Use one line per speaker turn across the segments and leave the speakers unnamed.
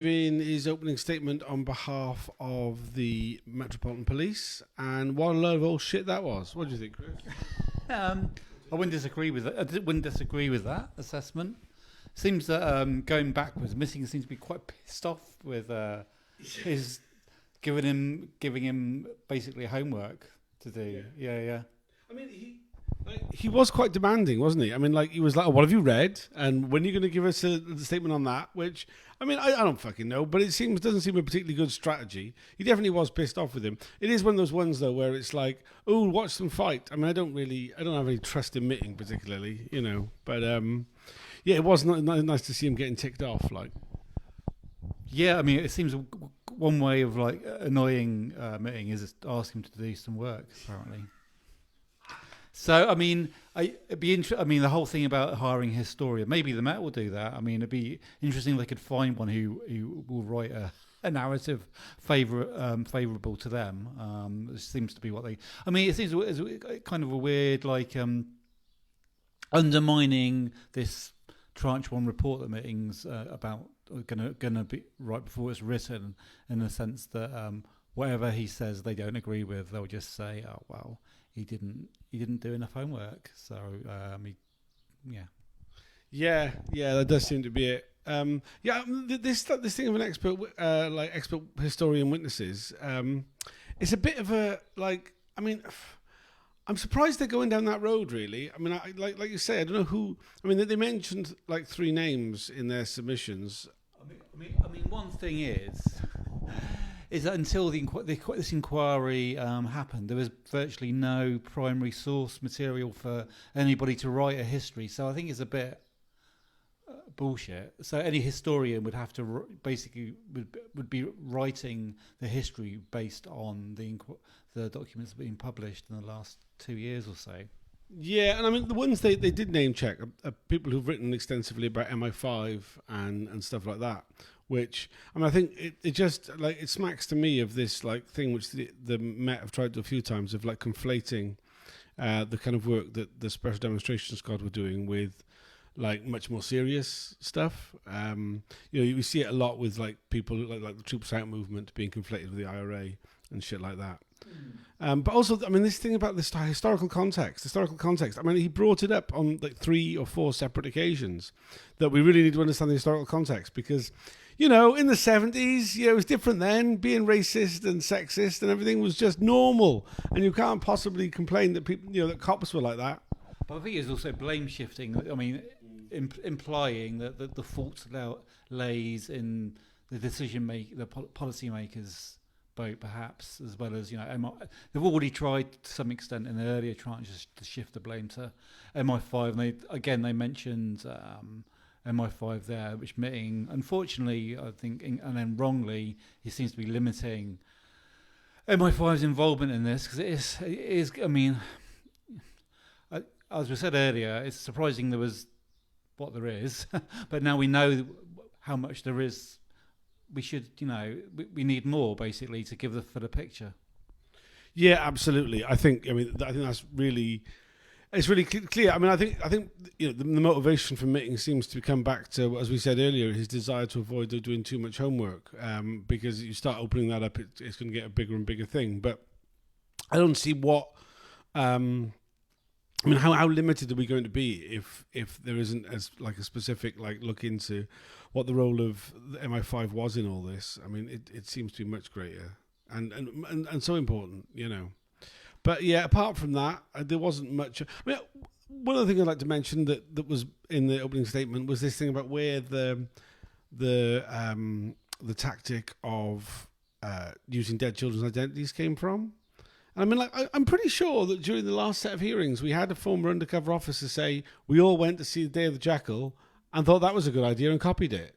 In his opening statement on behalf of the Metropolitan Police, and what a load of old shit that was. What do you think, Chris?
I wouldn't disagree with that. I wouldn't disagree with that assessment. Seems that going backwards, Missing seems to be quite pissed off with his giving him basically homework to do. Yeah.
I mean, he was quite demanding, wasn't he? I mean, he was like, oh, what have you read? And when are you going to give us a statement on that? Which, I mean, I don't fucking know, but it doesn't seem a particularly good strategy. He definitely was pissed off with him. It is one of those ones, though, where it's like, oh, watch them fight. I mean, I don't have any trust in Mitting particularly, but yeah, it was not nice to see him getting ticked off,
Yeah, I mean, it seems one way of annoying Mitting is asking him to do some work, apparently. So, I mean, it'd be interesting. I mean, the whole thing about hiring a historian, maybe the Met will do that. I mean, it'd be interesting if they could find one who will write a narrative favourable to them. This seems to be what they. I mean, it seems it's kind of a weird, undermining this Tranche 1 report that Mitting's about gonna be right before it's written, in the sense that whatever he says they don't agree with, they'll just say, oh well, he didn't do enough homework, so
Yeah, that does seem to be it. This thing of an expert expert historian witnesses, it's a bit of a I mean, I'm surprised they're going down that road. Really, I mean, like you say, I don't know who. I mean, they mentioned 3 names in their submissions.
I mean, one thing is that until this inquiry happened, there was virtually no primary source material for anybody to write a history. So I think it's a bit bullshit. So any historian would have to basically would be writing the history based on the documents being published in the last 2 years or so.
Yeah, and I mean the ones they did name check are people who've written extensively about MI5 and stuff like that. Which, I mean, I think it just, it smacks to me of this, thing which the Met have tried to a few times of, conflating the kind of work that the Special Demonstrations Squad were doing with, much more serious stuff. You see it a lot with, people, like the Troops Out movement being conflated with the IRA and shit like that. But also, I mean, this thing about this historical context. I mean, he brought it up on 3 or 4 separate occasions that we really need to understand the historical context because, in the 70s, it was different then. Being racist and sexist and everything was just normal, and you can't possibly complain that people, that cops were like that.
But I think it's also blame shifting. I mean, implying that the fault lays in the the policy makers. Perhaps, as well as they've already tried to some extent in the earlier tranches to shift the blame to MI5. And they mentioned MI5 there, which Mitting, unfortunately, I think, and then wrongly, he seems to be limiting MI5's involvement in this because it is. I mean, as we said earlier, it's surprising there was what there is, but now we know how much there is. We should, we need more basically to give the fuller picture.
Yeah, absolutely. I think that's really, it's really clear. I mean, I think the motivation for Mitting seems to come back to, as we said earlier, his desire to avoid doing too much homework. Because you start opening that up, it's going to get a bigger and bigger thing. But I don't see what. I mean, how limited are we going to be if there isn't as a specific look into what the role of the MI5 was in all this? I mean, it seems to be much greater and so important, But yeah, apart from that, there wasn't much. I mean, one other thing I'd like to mention that was in the opening statement was this thing about where the tactic of using dead children's identities came from. I mean, I'm pretty sure that during the last set of hearings, we had a former undercover officer say, we all went to see The Day of the Jackal and thought that was a good idea and copied it.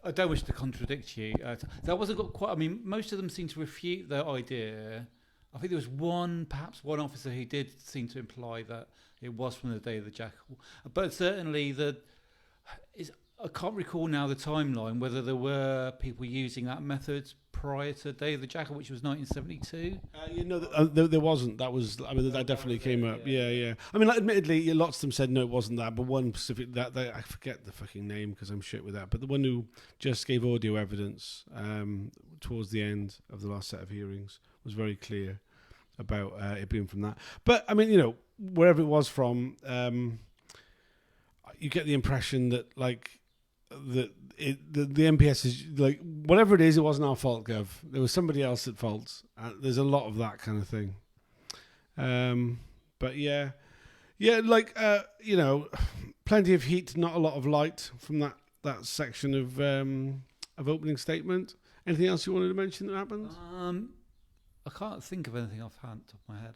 I don't wish to contradict you. That wasn't quite. I mean, most of them seem to refute that idea. I think there was perhaps one officer who did seem to imply that it was from The Day of the Jackal. But certainly, I can't recall now the timeline, whether there were people using that method prior to Day of the Jackal, which was 1972?
There wasn't. That was. I mean, that definitely came up. Yeah. I mean, like, admittedly, lots of them said no, it wasn't that. But one specific that I forget the fucking name because I'm shit with that. But the one who just gave audio evidence towards the end of the last set of hearings was very clear about it being from that. But I mean, wherever it was from, you get the impression that like the MPS is like whatever it is, it wasn't our fault, Gov. There was somebody else at fault. There's a lot of that kind of thing. But yeah, like plenty of heat, not a lot of light from that section of opening statement. Anything else you wanted to mention that happened?
I can't think of anything offhand top of my head.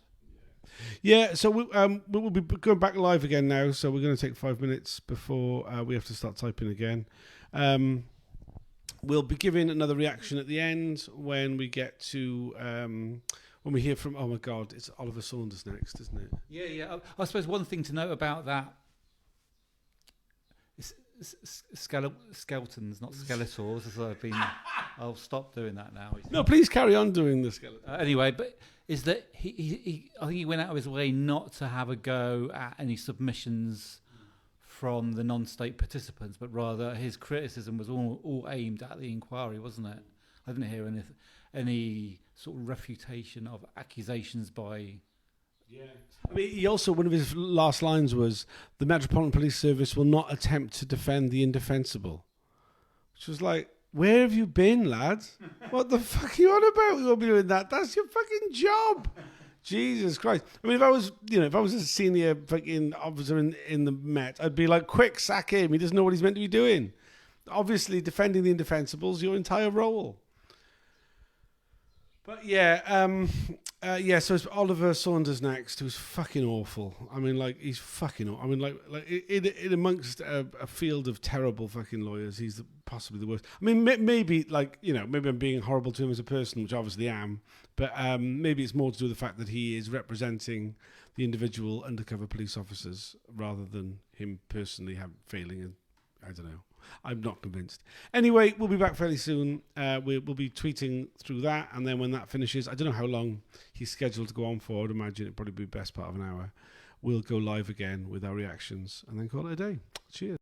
Yeah, so we'll be going back live again now. So we're going to take 5 minutes before we have to start typing again. We'll be giving another reaction at the end when we get to when we hear from. Oh my God, it's Oliver Saunders next, isn't it?
Yeah. I suppose one thing to note about that. Skeletons, not skeletors, as I've been. I'll stop doing that now.
No, please carry on doing the skeleton.
Anyway, but is that he? I think he went out of his way not to have a go at any submissions from the non-state participants, but rather his criticism was all aimed at the inquiry, wasn't it? I didn't hear any sort of refutation of accusations by.
Yeah. I mean, he also, one of his last lines was, the Metropolitan Police Service will not attempt to defend the indefensible. Which was like, where have you been, lads? What the fuck are you on about? You'll be doing that. That's your fucking job. Jesus Christ. I mean, if I was a senior fucking officer in the Met, I'd be like, quick, sack him. He doesn't know what he's meant to be doing. Obviously, defending the indefensibles, your entire role. But so it's Oliver Saunders next, who's fucking awful. I mean, like, he's fucking awful. I mean, like in amongst a field of terrible fucking lawyers, he's possibly the worst. I mean, maybe, like, maybe I'm being horrible to him as a person, which obviously am, but maybe it's more to do with the fact that he is representing the individual undercover police officers rather than him personally failing, and I don't know. I'm not convinced. Anyway, we'll be back fairly soon. We'll be tweeting through that, and then when that finishes, I don't know how long he's scheduled to go on for. I'd imagine it'll probably be the best part of an hour. We'll go live again with our reactions and then call it a day. Cheers.